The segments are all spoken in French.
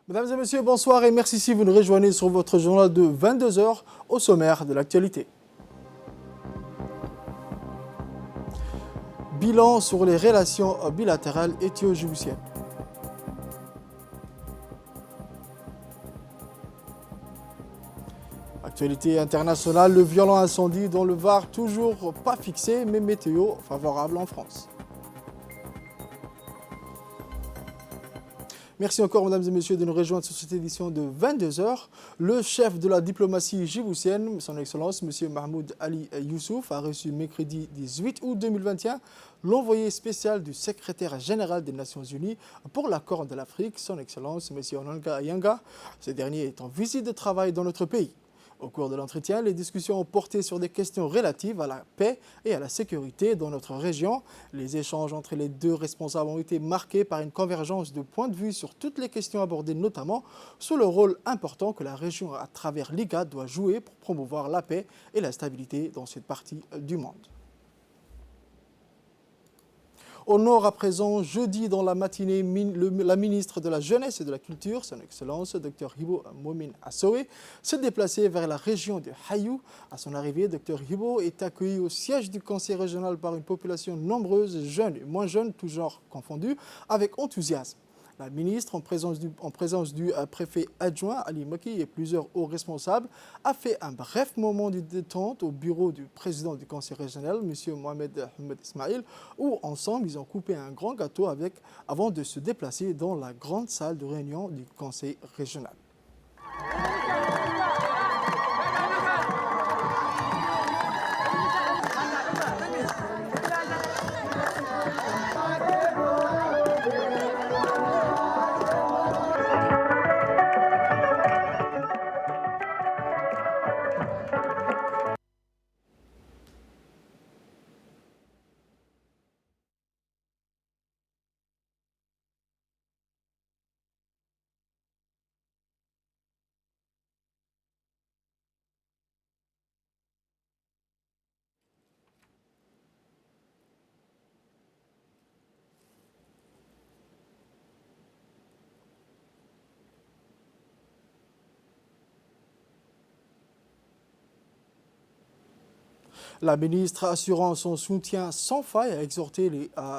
Mesdames et messieurs, bonsoir et merci si vous nous rejoignez sur votre journal de 22 heures au sommaire de l'actualité. Bilan sur les relations bilatérales éthio-djiboutiennes. Actualité internationale, le violent incendie dans le Var, toujours pas fixé, mais météo favorable en France. Merci encore, mesdames et messieurs, de nous rejoindre sur cette édition de 22 heures. Le chef de la diplomatie djiboutienne, son Excellence, M. Mahmoud Ali Youssouf, a reçu mercredi 18 août 2021 l'envoyé spécial du secrétaire général des Nations Unies pour la Corne de l'Afrique, son Excellence, M. Onanga Ayanga. Ce dernier est en visite de travail dans notre pays. Au cours de l'entretien, les discussions ont porté sur des questions relatives à la paix et à la sécurité dans notre région. Les échanges entre les deux responsables ont été marqués par une convergence de points de vue sur toutes les questions abordées, notamment sur le rôle important que la région à travers l'IGAD doit jouer pour promouvoir la paix et la stabilité dans cette partie du monde. Au nord, à présent, jeudi dans la matinée, la ministre de la Jeunesse et de la Culture, son Excellence, Dr Hibo Momin Assowe, s'est déplacée vers la région de Hayou. À son arrivée, Dr Hibo est accueilli au siège du conseil régional par une population nombreuse, jeunes et moins jeunes, tous genres confondus, avec enthousiasme. La ministre, en présence du préfet adjoint Ali Maki et plusieurs hauts responsables, a fait un bref moment de détente au bureau du président du conseil régional, M. Mohamed Ahmed Ismail, où ensemble ils ont coupé un grand gâteau avant de se déplacer dans la grande salle de réunion du conseil régional. La ministre, assurant son soutien sans faille, a exhorté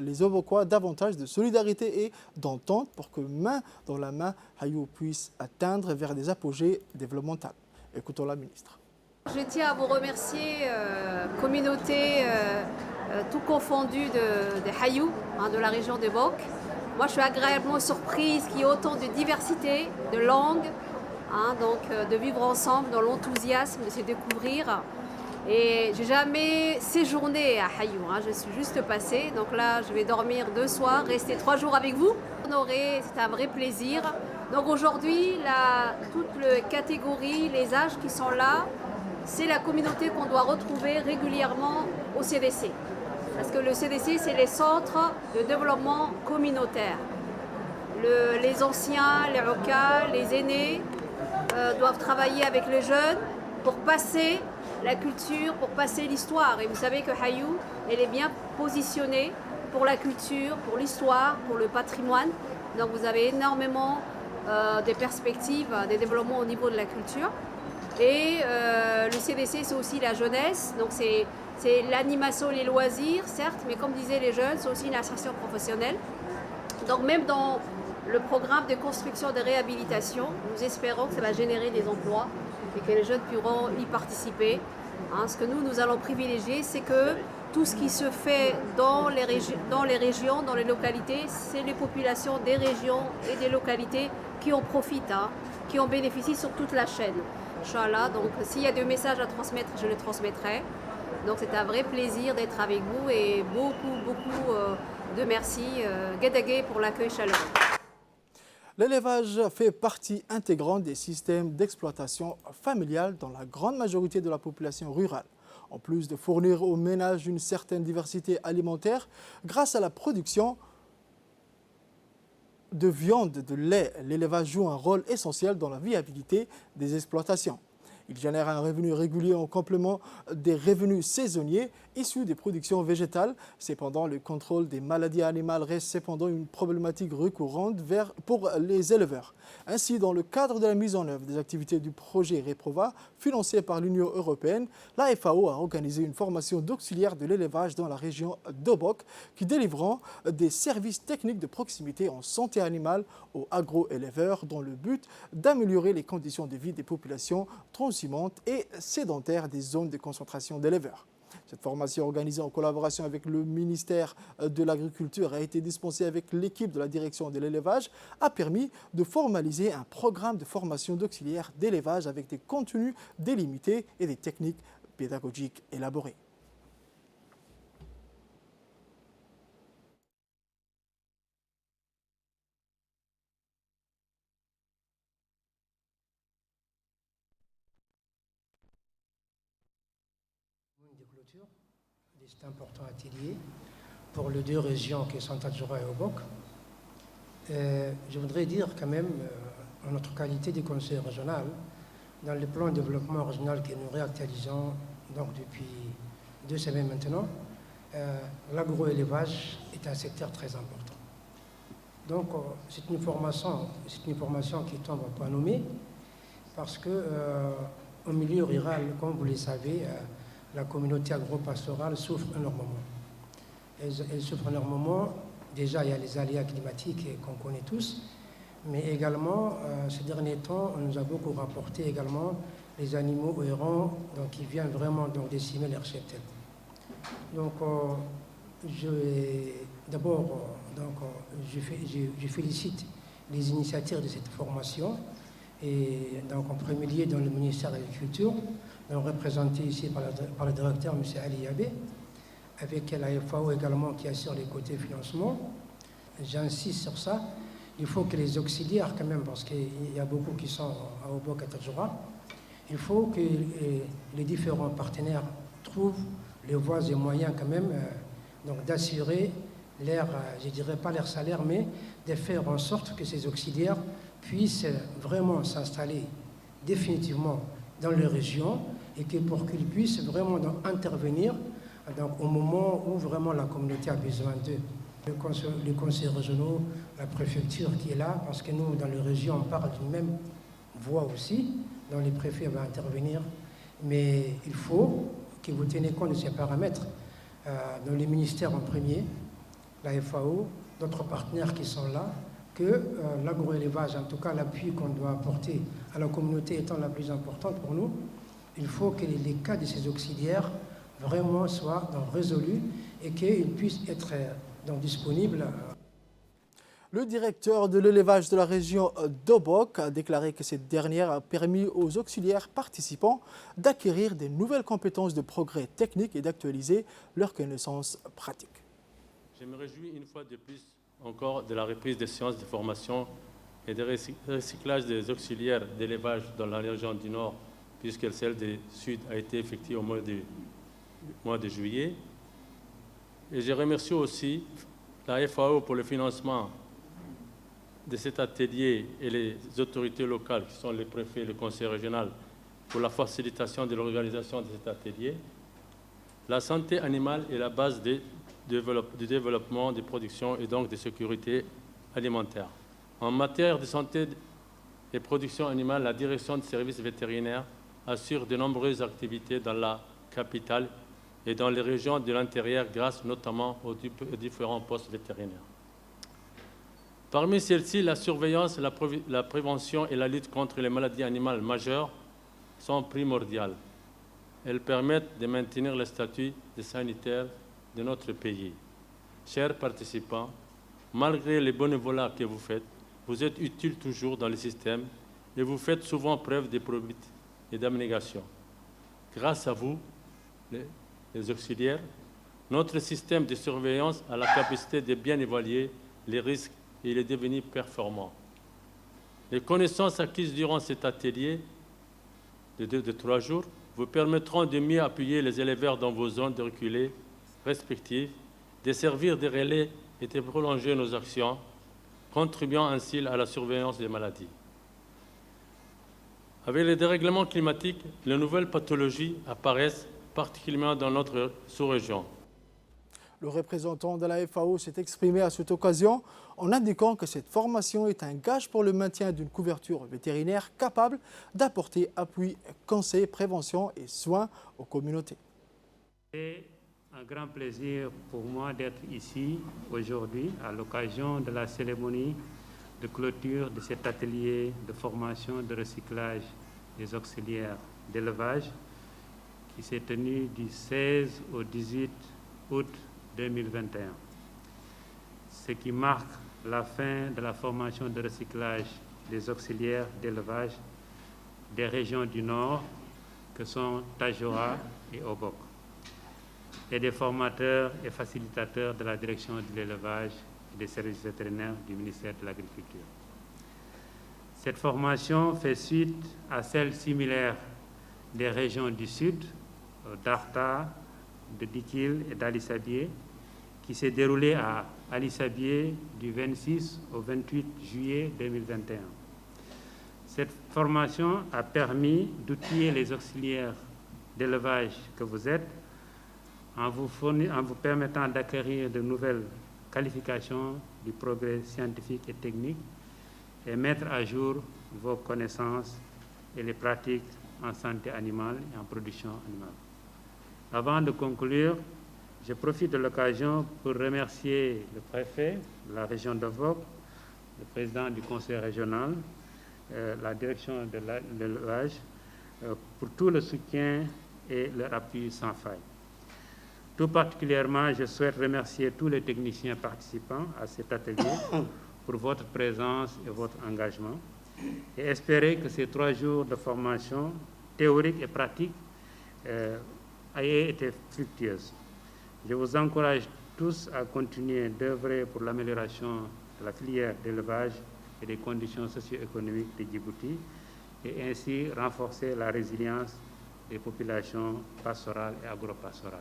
les Obokois davantage de solidarité et d'entente pour que main dans la main, Hayou puisse atteindre vers des apogées développementaux. Écoutons la ministre. Je tiens à vous remercier, communauté tout confondue de Hayou, de la région de Bok. Moi, je suis agréablement surprise qu'il y ait autant de diversité, de langues, de vivre ensemble dans l'enthousiasme, de se découvrir. Et j'ai jamais séjourné à Hayou, je suis juste passée. Donc là, je vais dormir 2 soirs, rester 3 jours avec vous. Honoré, c'est un vrai plaisir. Donc aujourd'hui, toutes les catégories, les âges qui sont là, c'est la communauté qu'on doit retrouver régulièrement au CDC. Parce que le CDC, c'est les centres de développement communautaire. Les anciens, les ROCA, les aînés doivent travailler avec les jeunes pour passer la culture, pour passer l'histoire. Et vous savez que Hayou, elle est bien positionnée pour la culture, pour l'histoire, pour le patrimoine. Donc vous avez énormément des perspectives, des développements au niveau de la culture. Et le CDC, c'est aussi la jeunesse. Donc c'est l'animation, les loisirs, certes, mais comme disaient les jeunes, c'est aussi une association professionnelle. Donc même dans le programme de construction de réhabilitation, nous espérons que ça va générer des emplois et que les jeunes pourront y participer. Ce que nous allons privilégier, c'est que tout ce qui se fait dans les régions, dans les localités, c'est les populations des régions et des localités qui en profitent, qui en bénéficient sur toute la chaîne. Inch'Allah, donc s'il y a des messages à transmettre, je les transmettrai. Donc c'est un vrai plaisir d'être avec vous et beaucoup de merci. Guédagé pour l'accueil chaleureux. L'élevage fait partie intégrante des systèmes d'exploitation familiale dans la grande majorité de la population rurale. En plus de fournir aux ménages une certaine diversité alimentaire, grâce à la production de viande, de lait, l'élevage joue un rôle essentiel dans la viabilité des exploitations. Il génère un revenu régulier en complément des revenus saisonniers issus des productions végétales. Cependant, le contrôle des maladies animales reste cependant une problématique récurrente pour les éleveurs. Ainsi, dans le cadre de la mise en œuvre des activités du projet Reprova, financé par l'Union européenne, la FAO a organisé une formation d'auxiliaires de l'élevage dans la région d'Obok qui délivrant des services techniques de proximité en santé animale aux agro-éleveurs dans le but d'améliorer les conditions de vie des populations transhumantes et sédentaires des zones de concentration d'éleveurs. Cette formation organisée en collaboration avec le ministère de l'Agriculture a été dispensée avec l'équipe de la direction de l'élevage, a permis de formaliser un programme de formation d'auxiliaires d'élevage avec des contenus délimités et des techniques pédagogiques élaborées. De clôture de cet important atelier pour les deux régions qui sont Tadjoura et Obok. Je voudrais dire quand même, en notre qualité de conseiller régional, dans le plan de développement régional que nous réactualisons donc depuis 2 semaines maintenant, l'agroélevage est un secteur très important. Donc c'est une formation qui tombe à point nommé parce que au milieu rural, comme vous le savez, la communauté agro-pastorale souffre énormément. Elle souffre énormément. Déjà, il y a les aléas climatiques qu'on connaît tous, mais également, ces derniers temps, on nous a beaucoup rapporté également les animaux errants qui viennent vraiment décimer leurs cheptels. Donc, je félicite les initiateurs de cette formation, et donc en premier lieu dans le ministère de l'Agriculture, représenté ici par le directeur, M. Ali Yabé, avec la FAO également qui assure les côtés financement. J'insiste sur ça. Il faut que les auxiliaires, quand même, parce qu'il y a beaucoup qui sont à Obok et Tadjoura, il faut que les différents partenaires trouvent les voies et moyens, quand même, d'assurer leur, je dirais pas leur salaire, mais de faire en sorte que ces auxiliaires puissent vraiment s'installer définitivement dans les régions et que pour qu'ils puissent vraiment intervenir au moment où vraiment la communauté a besoin d'eux. Les conseils régionaux, la préfecture qui est là, parce que nous, dans les régions, on parle d'une même voix aussi, dont les préfets vont intervenir. Mais il faut que vous teniez compte de ces paramètres dans les ministères en premier, la FAO, d'autres partenaires qui sont là, que l'agroélevage, en tout cas l'appui qu'on doit apporter à la communauté étant la plus importante pour nous, il faut que les cas de ces auxiliaires vraiment soient résolus et qu'ils puissent être disponibles. Le directeur de l'élevage de la région d'Obok a déclaré que cette dernière a permis aux auxiliaires participants d'acquérir de nouvelles compétences de progrès technique et d'actualiser leurs connaissances pratiques. Je me réjouis une fois de plus encore de la reprise des séances de formation et de recyclage des auxiliaires d'élevage dans la région du Nord, puisque celle du Sud a été effectuée au mois de juillet. Et je remercie aussi la FAO pour le financement de cet atelier et les autorités locales, qui sont les préfets et le conseil régional, pour la facilitation de l'organisation de cet atelier. La santé animale est la base du développement des productions et donc de sécurité alimentaire. En matière de santé et production animale, la direction des services vétérinaires assure de nombreuses activités dans la capitale et dans les régions de l'intérieur grâce notamment aux différents postes vétérinaires. Parmi celles-ci, la surveillance, la prévention et la lutte contre les maladies animales majeures sont primordiales. Elles permettent de maintenir le statut de sanitaire de notre pays. Chers participants, malgré les bénévolats que vous faites, vous êtes utiles toujours dans le système et vous faites souvent preuve de probité et d'abnégation. Grâce à vous, les auxiliaires, notre système de surveillance a la capacité de bien évaluer les risques et il est devenu performant. Les connaissances acquises durant cet atelier de 3 jours vous permettront de mieux appuyer les éleveurs dans vos zones de reculées respectives, de servir de relais et de prolonger nos actions, contribuant ainsi à la surveillance des maladies. Avec les dérèglements climatiques, les nouvelles pathologies apparaissent particulièrement dans notre sous-région. Le représentant de la FAO s'est exprimé à cette occasion en indiquant que cette formation est un gage pour le maintien d'une couverture vétérinaire capable d'apporter appui, conseil, prévention et soins aux communautés. C'est un grand plaisir pour moi d'être ici aujourd'hui à l'occasion de la cérémonie de clôture de cet atelier de formation de recyclage des auxiliaires d'élevage qui s'est tenu du 16 au 18 août 2021. Ce qui marque la fin de la formation de recyclage des auxiliaires d'élevage des régions du Nord que sont Tajora et Obok, et des formateurs et facilitateurs de la direction de l'élevage et des services vétérinaires du ministère de l'Agriculture. Cette formation fait suite à celle similaire des régions du Sud, d'Arta, de Dikil et d'Ali Sabié, qui s'est déroulée à Ali Sabié du 26 au 28 juillet 2021. Cette formation a permis d'outiller les auxiliaires d'élevage que vous êtes en vous permettant d'acquérir de nouvelles qualifications du progrès scientifique et technique et mettre à jour vos connaissances et les pratiques en santé animale et en production animale. Avant de conclure, je profite de l'occasion pour remercier le préfet de la région d'Obok, le président du conseil régional, la direction de l'élevage, pour tout le soutien et leur appui sans faille. Tout particulièrement, je souhaite remercier tous les techniciens participants à cet atelier pour votre présence et votre engagement et espérer que ces 3 jours de formation théorique et pratique aient été fructueuses. Je vous encourage tous à continuer d'œuvrer pour l'amélioration de la filière d'élevage et des conditions socio-économiques de Djibouti et ainsi renforcer la résilience des populations pastorales et agropastorales.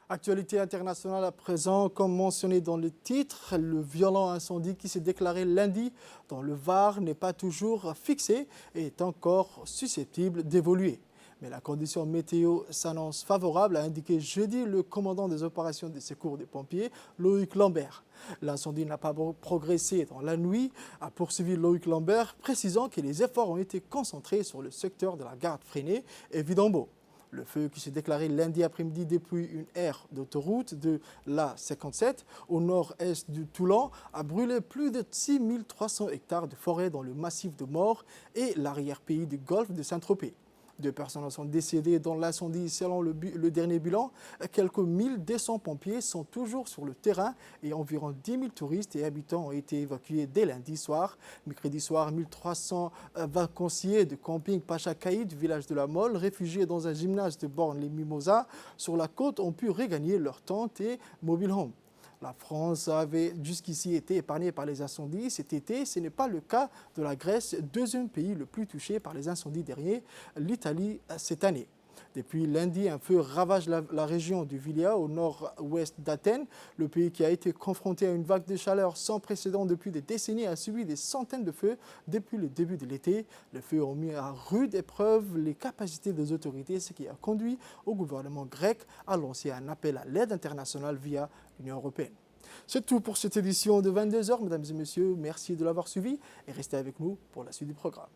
Actualité internationale à présent, comme mentionné dans le titre, le violent incendie qui s'est déclaré lundi dans le Var n'est pas toujours fixé et est encore susceptible d'évoluer. Mais la condition météo s'annonce favorable, a indiqué jeudi le commandant des opérations de secours des pompiers, Loïc Lambert. L'incendie n'a pas progressé dans la nuit, a poursuivi Loïc Lambert, précisant que les efforts ont été concentrés sur le secteur de la Garde Freinée et Vidambo. Le feu qui s'est déclaré lundi après-midi depuis une aire d'autoroute de l'A57 au nord-est du Toulon a brûlé plus de 6300 hectares de forêt dans le massif de Maure et l'arrière-pays du golfe de Saint-Tropez. 2 personnes sont décédées dans l'incendie selon le dernier bilan. Quelques 1200 pompiers sont toujours sur le terrain et environ 10 000 touristes et habitants ont été évacués dès lundi soir. Mercredi soir, 1300 vacanciers de camping Pacha Caïd du village de la Mole, réfugiés dans un gymnase de Borne-les-Mimosas sur la côte, ont pu regagner leurs tentes et mobile home. La France avait jusqu'ici été épargnée par les incendies cet été. Ce n'est pas le cas de la Grèce, 2e pays le plus touché par les incendies derrière l'Italie cette année. Depuis lundi, un feu ravage la région du Vilia au nord-ouest d'Athènes. Le pays qui a été confronté à une vague de chaleur sans précédent depuis des décennies a subi des centaines de feux depuis le début de l'été. Les feux ont mis à rude épreuve les capacités des autorités, ce qui a conduit au gouvernement grec à lancer un appel à l'aide internationale via l'Union européenne. C'est tout pour cette édition de 22h, mesdames et messieurs. Merci de l'avoir suivi et restez avec nous pour la suite du programme.